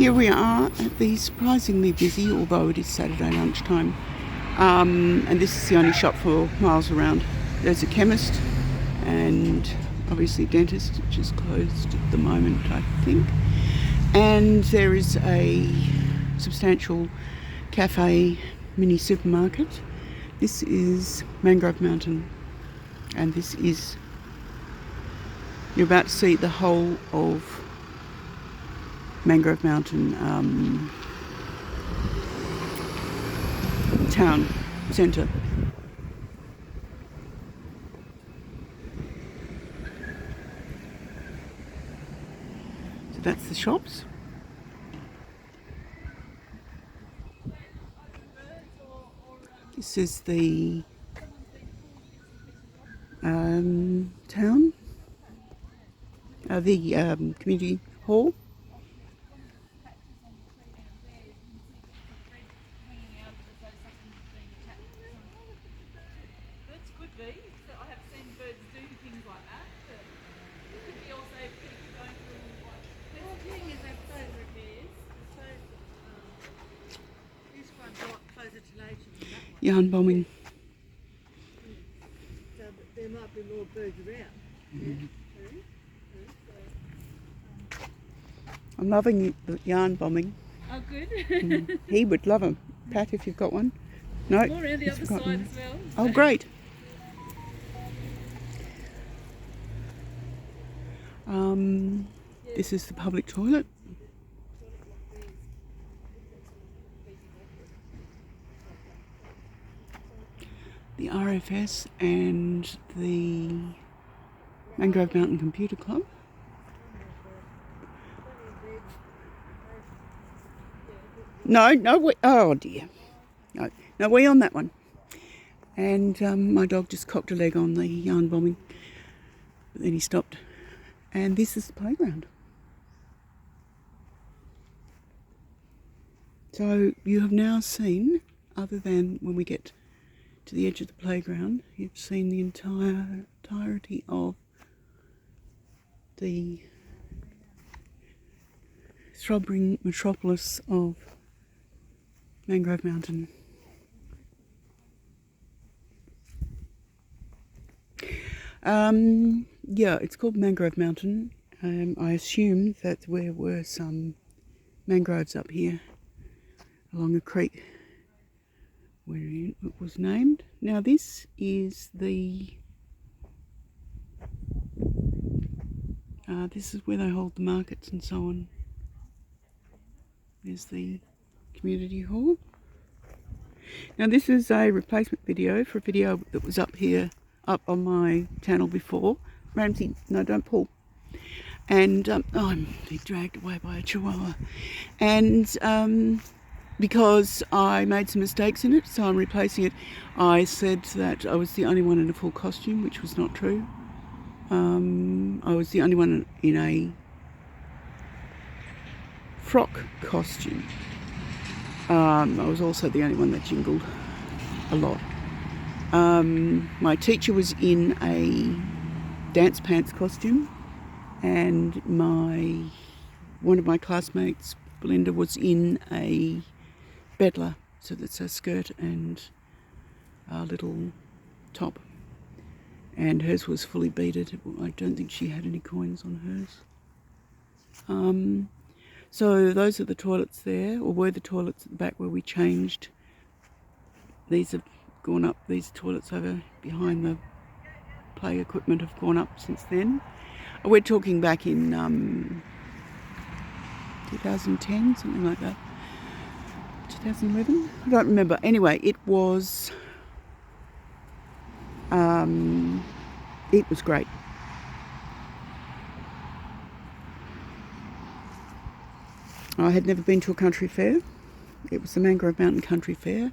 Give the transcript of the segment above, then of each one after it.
Here we are at the surprisingly busy, although it is Saturday lunchtime, and this is the only shop for miles around. There's a chemist and obviously a dentist, which is closed at the moment, I think. And there is a substantial cafe mini supermarket. This is Mangrove Mountain, and this is, you're about to see the whole of Mangrove Mountain town centre. So that's the shops. This is the town, the community hall. I have seen birds do things like that, but it could be also people going through, like, the thing is they've closed repairs, so this one's a lot closer to nature than that one. Yarn bombing. So there might be more birds around. Mm-hmm. So, I'm loving the yarn bombing. oh, good. He would love them. Pat, if you've got one. No. More around the he's other got side one. as well. Oh, great. This is the public toilet. The RFS and the Mangrove Mountain Computer Club. No, oh dear. No, we on that one. And my dog just cocked a leg on the yarn bombing, but then he stopped. And this is the playground. So you have now seen, other than when we get to the edge of the playground, you've seen the entirety of the throbbing metropolis of Mangrove Mountain. Yeah, it's called Mangrove Mountain. I assume that there were some mangroves up here along a creek where it was named. Now this is the this is where they hold the markets and so on. There's the community hall. Now this is a replacement video for a video that was up on my channel before. Ramsey, no, don't pull. And oh, I'm being dragged away by a chihuahua. And because I made some mistakes in it, so I'm replacing it. I said that I was the only one in a full costume, which was not true. I was the only one in a frock costume. I was also the only one that jingled a lot. My teacher was in a dance pants costume, and one of my classmates, Belinda, was in a bedler, so that's a skirt and a little top, and hers was fully beaded. I don't think she had any coins on hers. So those are the toilets there, or were the toilets at the back where we changed. These have gone up, these toilets over behind the play equipment have gone up since then. We're talking back in 2010, something like that. 2011? I don't remember. Anyway, it was great. I had never been to a country fair. It was the Mangrove Mountain Country Fair,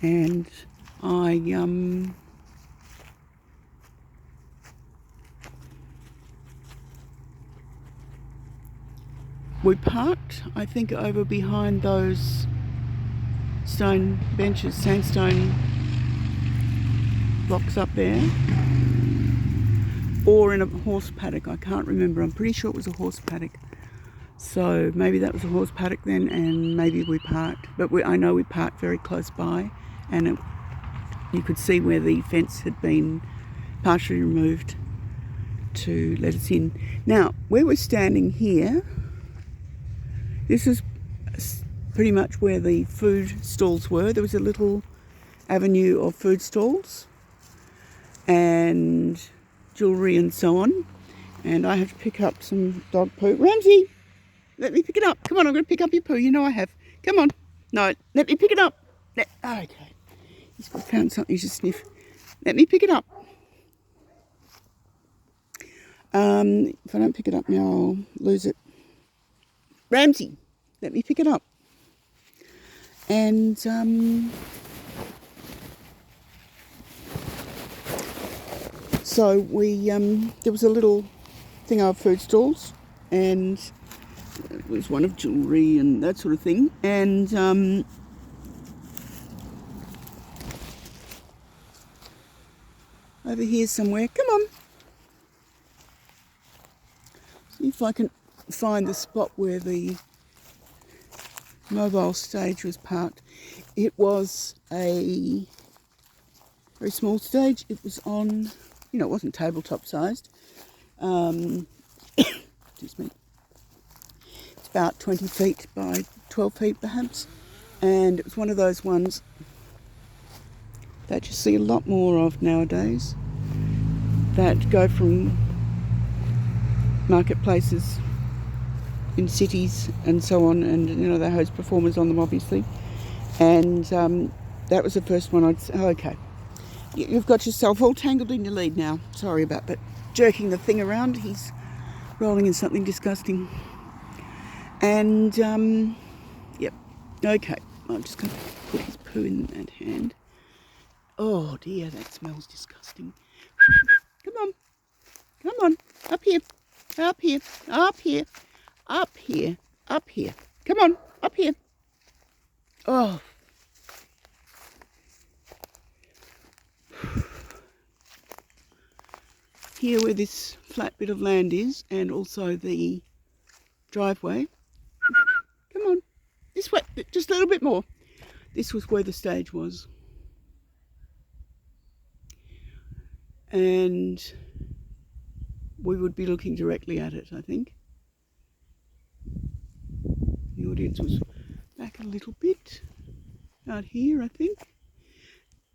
and we parked, I think, over behind those stone benches, sandstone blocks up there, or in a horse paddock. I can't remember. I'm pretty sure it was a horse paddock. So maybe that was a horse paddock then, and maybe we parked. But I know we parked very close by, and you could see where the fence had been partially removed to let us in. Now, where we're standing here, this is pretty much where the food stalls were. There was a little avenue of food stalls and jewellery and so on. And I have to pick up some dog poo. Ramsey, let me pick it up. Come on, I'm going to pick up your poo. You know I have. Come on. No, let me pick it up. Okay. He's found something to sniff. Let me pick it up. If I don't pick it up now, I'll lose it. Ramsey, let me pick it up. And so we there was a little thing of food stalls, and it was one of jewellery and that sort of thing. And over here somewhere, come on. See if I can find the spot where the mobile stage was parked. It was a very small stage. It was on, it wasn't tabletop sized. Excuse me. It's about 20 feet by 12 feet perhaps. And it was one of those ones that you see a lot more of nowadays, that go from marketplaces in cities and so on, and they host performers on them obviously. And that was the first one I'd say. Oh, okay, you've got yourself all tangled in your lead now. Sorry about that. Jerking the thing around. He's rolling in something disgusting. And yep, okay, I'm just going to put his poo in that hand. Oh dear, that smells disgusting. Come on, come on, up here, up here, up here, up here, up here. Come on, up here. Oh. Here where this flat bit of land is, and also the driveway. Come on, this way, just a little bit more. This was where the stage was. And we would be looking directly at it, I think. The audience was back a little bit, out here, I think.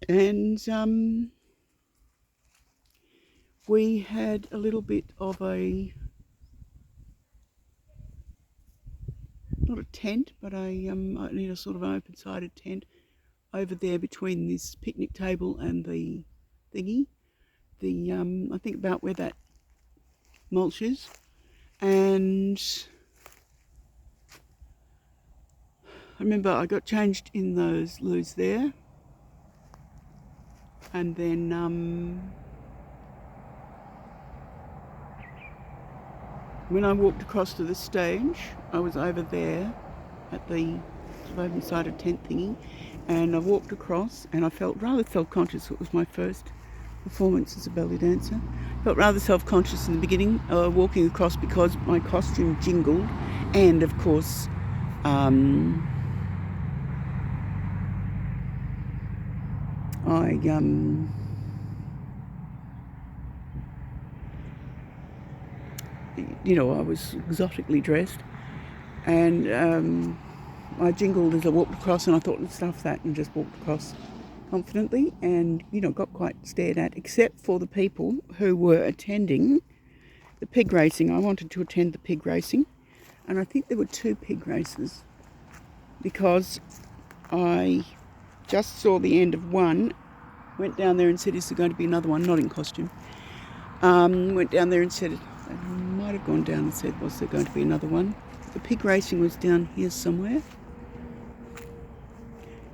And we had a little bit of a, not a tent, but I need a sort of open-sided tent over there between this picnic table and the thingy. I think about where that mulch is. And I remember I got changed in those loos there. And then when I walked across to the stage, I was over there at the open-sided tent thingy, and I walked across and I felt rather self-conscious. It was my first performance as a belly dancer. Felt rather self-conscious in the beginning, walking across, because my costume jingled, and of course I was exotically dressed, and I jingled as I walked across, and I thought, let's stuff that, and just walked across confidently, and got quite stared at, except for the people who were attending the pig racing. I wanted to attend the pig racing, and I think there were 2 pig races, because I just saw the end of one, went down there and said, is there going to be another one? Not in costume. Went down there and said, I might have gone down and said, was there going to be another one? The pig racing was down here somewhere,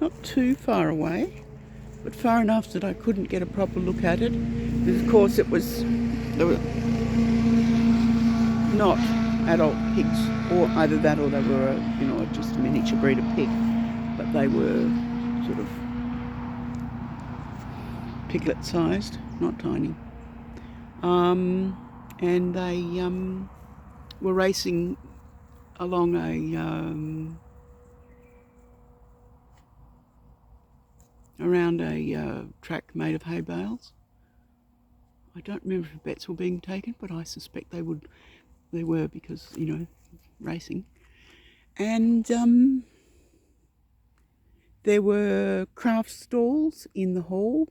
not too far away, but far enough that I couldn't get a proper look at it, because of course there were not adult pigs, or either that or they were just a miniature breed of pig, but they were sort of piglet sized, not tiny. And they were racing along around a track made of hay bales. I don't remember if bets were being taken, but I suspect they were because, you know, racing. And there were craft stalls in the hall,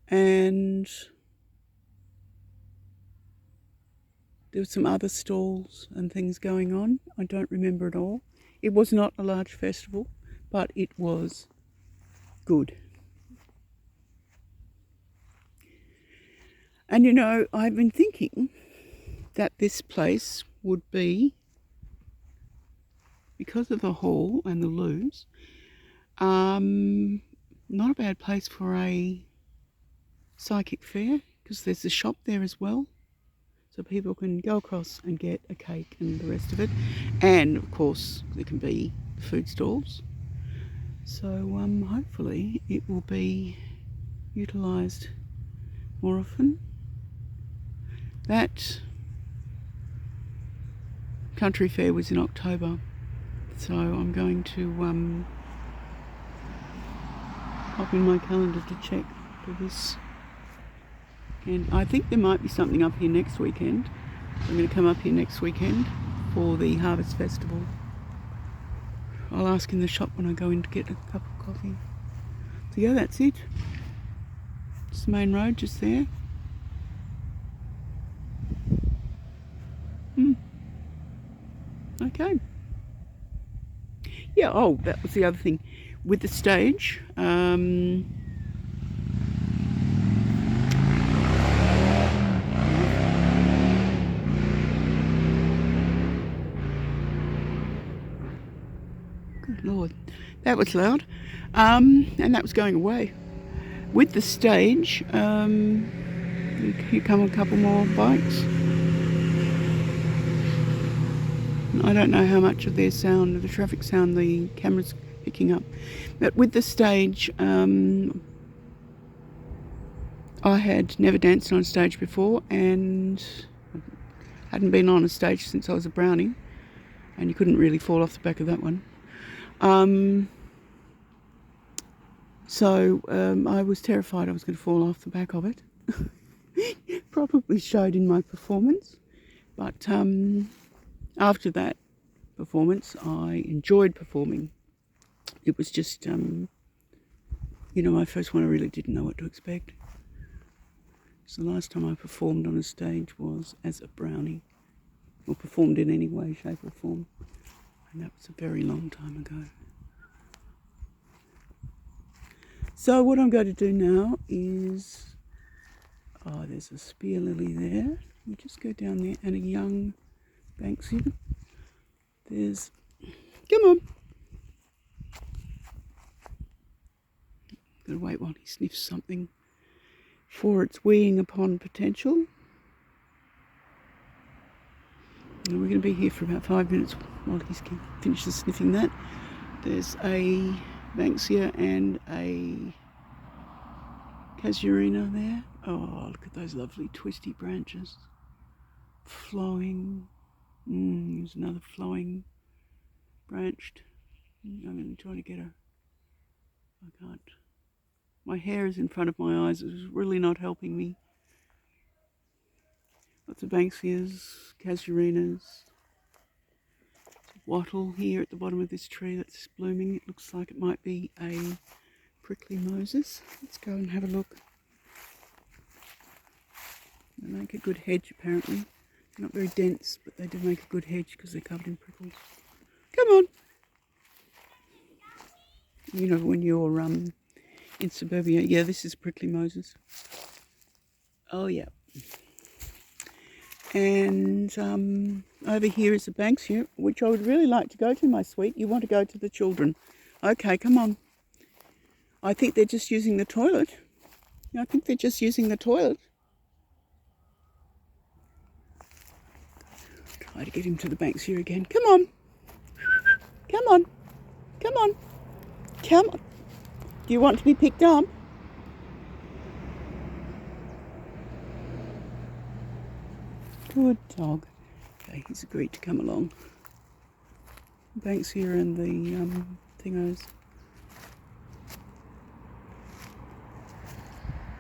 and there were some other stalls and things going on. I don't remember it all. It was not a large festival, but it was good. And you know, I've been thinking that this place would be, because of the hall and the loos, not a bad place for a psychic fair, because there's a shop there as well, so people can go across and get a cake and the rest of it, and of course there can be food stalls. So hopefully it will be utilised more often. That country fair was in October, so I'm going to pop in my calendar to check for this. And I think there might be something up here next weekend. I'm going to come up here next weekend for the Harvest Festival. I'll ask in the shop when I go in to get a cup of coffee. So yeah, that's it. It's the main road just there. Okay. Yeah, oh, that was the other thing. With the stage, good Lord, that was loud. And that was going away. With the stage, here come a couple more bikes. I don't know how much of their sound, the traffic sound, the camera's picking up. But with the stage, I had never danced on a stage before, and hadn't been on a stage since I was a brownie, and you couldn't really fall off the back of that one. So I was terrified I was going to fall off the back of it. Probably showed in my performance, but after that performance I enjoyed performing. It was just, you know, my first one. I really didn't know what to expect. So the last time I performed on a stage was as a brownie, or performed in any way, shape or form, and that was a very long time ago. So what I'm going to do now is, oh, there's a spear lily there. You just go down there, and a young Banksia. There's, come on. Gotta wait while he sniffs something for its weeing upon potential. And we're going to be here for about 5 minutes while he finishes sniffing that. There's a Banksia and a Casuarina there. Oh, look at those lovely twisty branches. Flowing. There's another flowing branched. I'm going to try to get her. I can't. My hair is in front of my eyes. It's really not helping me. Lots of Banksias, Casuarinas. Wattle here at the bottom of this tree that's blooming. It looks like it might be a prickly Moses. Let's go and have a look. They make a good hedge apparently. They're not very dense, but they do make a good hedge because they're covered in prickles. Come on! You know, when you're in suburbia. Yeah, this is prickly Moses. Oh yeah. And over here is a Banksia, which I would really like to go to, my sweet. You want to go to the children. Okay, come on. I think they're just using the toilet. I think they're just using the toilet. Try to get him to the Banksia again. Come on. Come on. Come on. Come on. Do you want to be picked up? Good dog. Okay, he's agreed to come along. Banksia and the thingos.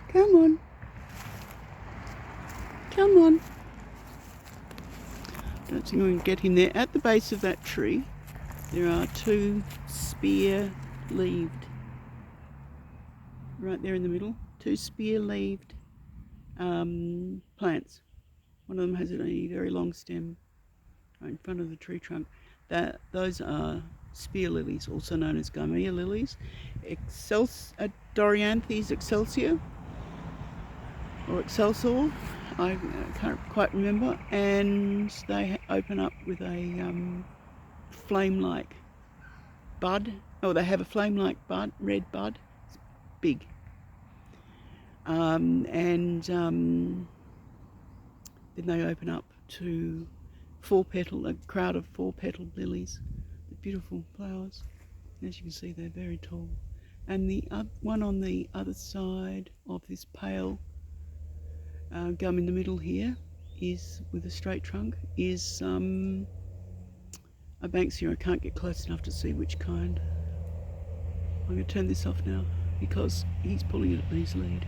Come on. Come on. Don't think we can get him there. At the base of that tree, there are two spear-leaved, right there in the middle, two spear-leaved plants. One of them has a very long stem right in front of the tree trunk. Those are spear lilies, also known as Gymea lilies. Dorianthes excelsior, or excelsior, I can't quite remember, and they open up with a flame-like bud. Oh, they have a flame-like bud, red bud. It's big. And then they open up to a crowd of four-petaled lilies. The beautiful flowers. As you can see, they're very tall. And the one on the other side of this pale gum in the middle here is, with a straight trunk, is a Banksia. I can't get close enough to see which kind. I'm going to turn this off now because he's pulling it at his lead.